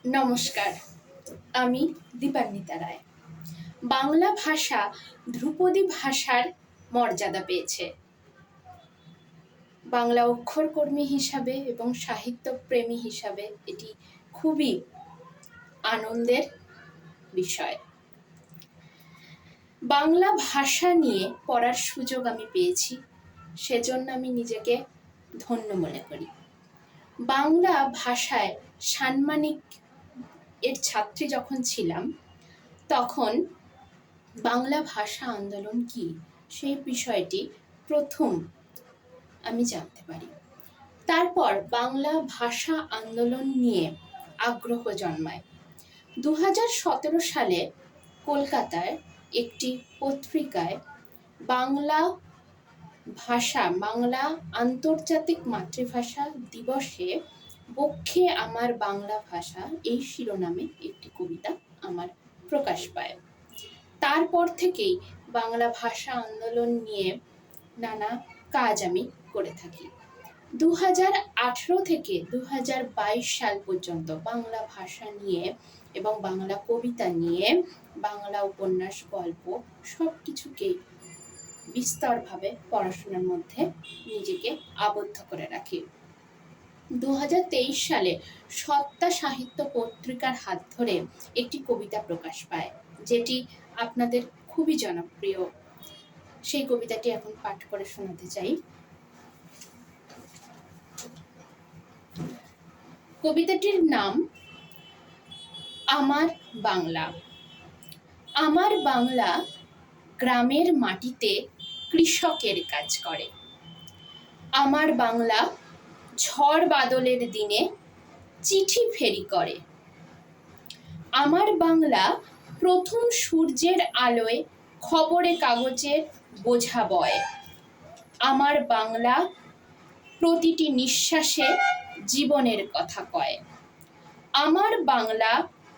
নমস্কার, আমি দীপান্বিতা রায়। বাংলা ভাষা ধ্রুপদী ভাষার মর্যাদা পেয়েছে। বাংলা অক্ষরকর্মী হিসাবে এবং সাহিত্যপ্রেমী হিসাবে এটি খুবই আনন্দের বিষয়। বাংলা ভাষা নিয়ে পড়ার সুযোগ আমি পেয়েছি, সেজন্য আমি নিজেকে ধন্য মনে করি। বাংলা ভাষায় সাম্মানিক এর ছাত্রী যখন ছিলাম, তখন বাংলা ভাষা আন্দোলন কি সেই বিষয়টি প্রথম আমি জানতে পারি। তারপর বাংলা ভাষা আন্দোলন নিয়ে আগ্রহ জন্মায়। 2017 সালে কলকাতায় একটি পত্রিকায় বাংলা আন্তর্জাতিক মাতৃভাষা দিবসে বক্ষে আমার বাংলা ভাষা এই শিরোনামে একটি কবিতা আমার প্রকাশ পায়। তারপর থেকেই বাংলা ভাষা আন্দোলন নিয়ে নানা কাজ আমি করে থাকি। 2018 থেকে 2022 সাল পর্যন্ত বাংলা ভাষা নিয়ে এবং বাংলা কবিতা নিয়ে, বাংলা উপন্যাস, গল্প সবকিছুকেই বিস্তরভাবে পড়াশোনার মধ্যে নিজেকে আবদ্ধ করে রাখি। 2023 সালে সত্তা সাহিত্য পত্রিকার হাত ধরে একটি কবিতা প্রকাশ পায়, যেটি আপনাদের খুবই জনপ্রিয়। সেই কবিতাটি এখন পাঠ করে শোনাতে চাই। কবিতাটির নাম আমার বাংলা। আমার বাংলা গ্রামের মাটিতে কৃষকের কাজ করে। আমার বাংলা ঝড় বাদলের দিনে চিঠি ফেরি করে। আমার বাংলা প্রথম সূর্যের আলোয় খবরে কাগজের বোঝা বয়। আমার বাংলা প্রতিটি নিঃশ্বাসে জীবনের কথা কয়। আমার বাংলা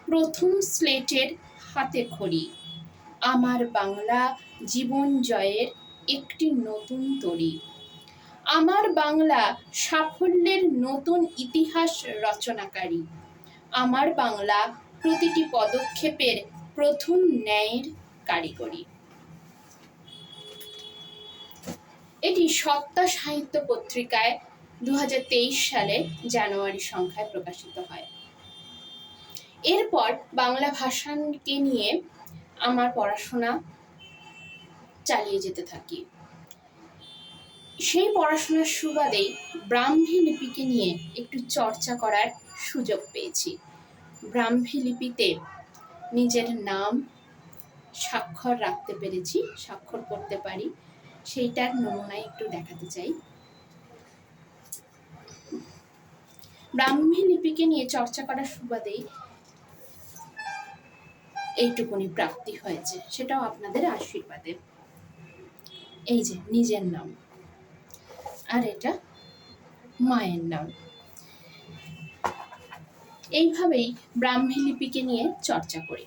প্রথম স্লেটের হাতে খড়ি। আমার বাংলা জীবন জয়ের একটি নতুন তরী। আমার বাংলা সাফল্যের নতুন ইতিহাস রচনাকারী। আমার বাংলা প্রতিটি পদক্ষেপের প্রথম ন্যায়ের কারিগরি। এটি সত্তা সাহিত্য পত্রিকায় 2023 সালে জানুয়ারি সংখ্যায় প্রকাশিত হয়। এরপর বাংলা ভাষাকে নিয়ে আমার পড়াশোনা চালিয়ে যেতে থাকি। সেই পড়াশোনার সুবাদেই ব্রাহ্মী লিপিকে নিয়ে একটু চর্চা করার সুযোগ পেয়েছি। ব্রাহ্মী লিপিতে নিজের নাম স্বাক্ষর রাখতে পেরেছি, স্বাক্ষর করতে পারি, সেইটার নমুনা একটু দেখাতে চাই। ব্রাহ্মী লিপিকে নিয়ে চর্চা করার সুবাদেই এইটুকুনি প্রাপ্তি হয়েছে, সেটাও আপনাদের আশীর্বাদে। এই যে নিজের নাম, আর এটা মায়ের নাম। এইভাবেই ব্রাহ্মী লিপিকে নিয়ে চর্চা করি।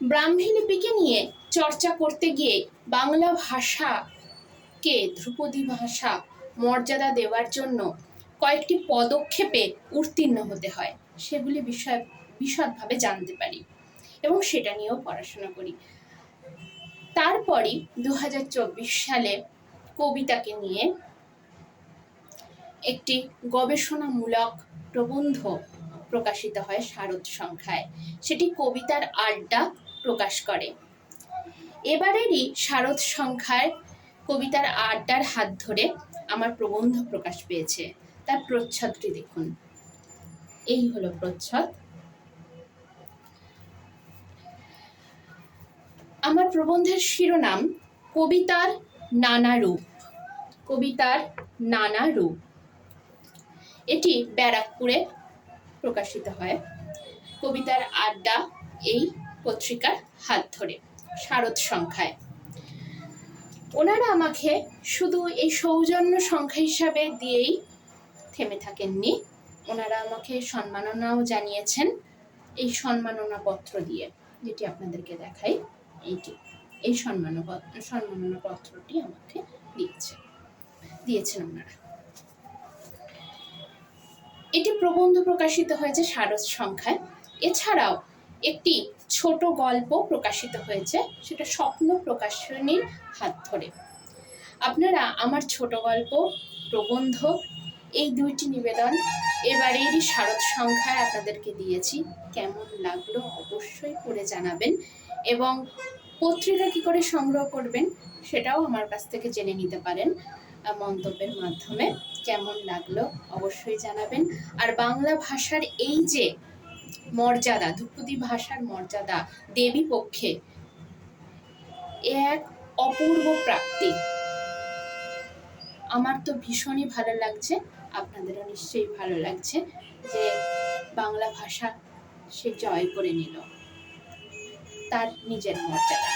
ব্রাহ্মী লিপিকে নিয়ে চর্চা করতে গিয়ে বাংলা ভাষাকে ধ্রুপদী ভাষা মর্যাদা দেওয়ার জন্য কয়েকটি পদক্ষেপে উত্তীর্ণ হতে হয়। সেগুলি বিশদভাবে জানতে পারি এবং সেটা নিয়েও পড়াশোনা করি। তারপরই 2024 সালে কবিতাকে নিয়ে একটি গবেষণামূলক প্রবন্ধ প্রকাশিত হয় শারদ সংখ্যায়। সেটি কবিতার আড্ডা প্রকাশ করে। এবারেরই শারদ সংখ্যায় কবিতার আড্ডার হাত ধরে আমার প্রবন্ধ প্রকাশ পেয়েছে। তার প্রচ্ছদটি দেখুন। এই হলো প্রচ্ছদ। আমার প্রবন্ধের শিরোনাম কবিতার নানা রূপ। কবিতার নানা রূপ। এটি ব্যারাকপুরে প্রকাশিত হয় কবিতার আড্ডা এই পত্রিকার হাত ধরে শারদ সংখ্যায়। ওনারা আমাকে শুধু এই সৌজন্য সংখ্যা হিসাবে দিয়েই থেমে থাকেননি, ওনারা আমাকে সম্মাননাও জানিয়েছেন এই সম্মাননা পত্র দিয়ে, যেটি আপনাদেরকে দেখাই। এই সম্মাননা পত্রটি আমাকে দিয়েছেন ওনারা। এটি প্রবন্ধ প্রকাশিত হয়েছে শারদ সংখ্যায়। এছাড়াও একটি ছোট গল্প প্রকাশিত হয়েছে, সেটা স্বপ্ন প্রকাশনীর হাত ধরে। আপনারা আমার ছোট গল্প, প্রবন্ধ এই দুইটি নিবেদন এবারেরই শারদ সংখ্যায় আপনাদেরকে দিয়েছি। কেমন লাগলো অবশ্যই করে জানাবেন, এবং পত্রিকা কী করে সংগ্রহ করবেন সেটাও আমার কাছ থেকে জেনে নিতে পারেন মন্তব্যের মাধ্যমে। কেমন লাগলো অবশ্যই জানাবেন। আর বাংলা ভাষার এই যে মর্যাদা, ধ্রুপদী ভাষার মর্যাদা দেবী পক্ষে এক অপূর্ব প্রাপ্তি। আমার তো ভীষণই ভালো লাগছে, আপনাদেরও নিশ্চয়ই ভালো লাগছে যে বাংলা ভাষা সে জয় করে নিল তার নিজের মর্যাদা।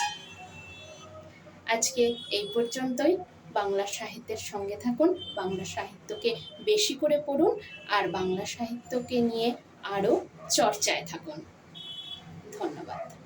আজকে এই পর্যন্তই। বাংলা সাহিত্যের সঙ্গে থাকুন, বাংলা সাহিত্যকে বেশি করে পড়ুন, আর বাংলা সাহিত্যকে নিয়ে আরও চর্চায় থাকুন। ধন্যবাদ।